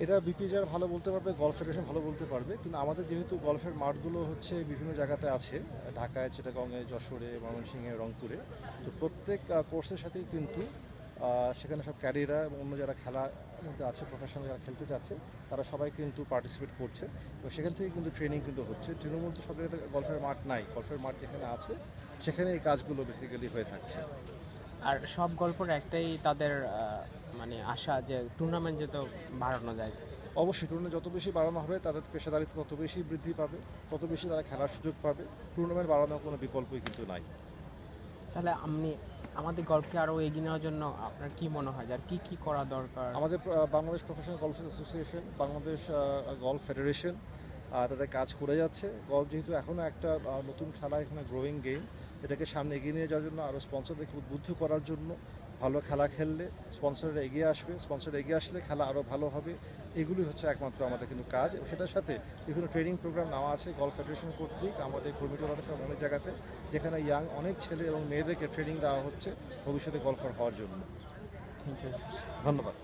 এটা বিপিএজার ভালো বলতে পারবে, গলফ ফেডারেশন ভালো বলতে পারবে, কিন্তু আমাদের যেহেতু গলফের মাঠগুলো হচ্ছে বিভিন্ন জায়গাতে আছে, ঢাকায়, চিটাগংয়ে, যশোরে, ময়মনসিংহে, রংপুরে, তো প্রত্যেক কোর্সের সাথেই কিন্তু সেখানে সব ক্যাডিরা এবং অন্য যারা খেলার মধ্যে আছে, প্রফেশনাল যারা খেলতে চাচ্ছে, তারা সবাই কিন্তু পার্টিসিপেট করছে। তো সেখান থেকে কিন্তু ট্রেনিং কিন্তু হচ্ছে। তৃণমূল তো সব জায়গাতে গলফের মাঠ নাই, গলফের মাঠ যেখানে আছে সেখানে এই কাজগুলো বেসিক্যালি হয়ে থাকছে। আর সব গল্পের একটাই তাদের মানে আশা যে টুর্নামেন্ট যত বাড়ানো যায়। অবশ্যই টুর্নামেন্ট যত বেশি বাড়ানো হবে তাদের পেশাদারিত্ব তত বেশি বৃদ্ধি পাবে, তত বেশি তারা খেলার সুযোগ পাবে। টুর্নামেন্ট বাড়ানোর কোনো বিকল্পই কিন্তু নাই। তাহলে আমাদের গল্পকে আরও এগিয়ে নেওয়ার জন্য আপনার কি মনে হয় যে আর কি করা দরকার? আমাদের Bangladesh professional golf association, Bangladesh golf federation তাদের কাজ করে যাচ্ছে। গলফ যেহেতু এখনও একটা নতুন খেলা, এখানে গ্রোয়িং গেম, এটাকে সামনে এগিয়ে নিয়ে যাওয়ার জন্য, আরও স্পন্সরদেরকে উদ্বুদ্ধ করার জন্য, ভালো খেলা খেললে স্পন্সররা এগিয়ে আসবে, স্পন্সর এগিয়ে আসলে খেলা আরও ভালো হবে। এগুলি হচ্ছে একমাত্র আমাদের কিন্তু কাজ, এবং সেটার সাথে বিভিন্ন ট্রেনিং প্রোগ্রাম নেওয়া আছে গলফ ফেডারেশন কর্তৃক, আমাদের কর্মীদের সব অনেক জায়গাতে, যেখানে ইয়াং অনেক ছেলে এবং মেয়েদেরকে ট্রেনিং দেওয়া হচ্ছে ভবিষ্যতে গলফার হওয়ার জন্য। Thank you. ধন্যবাদ।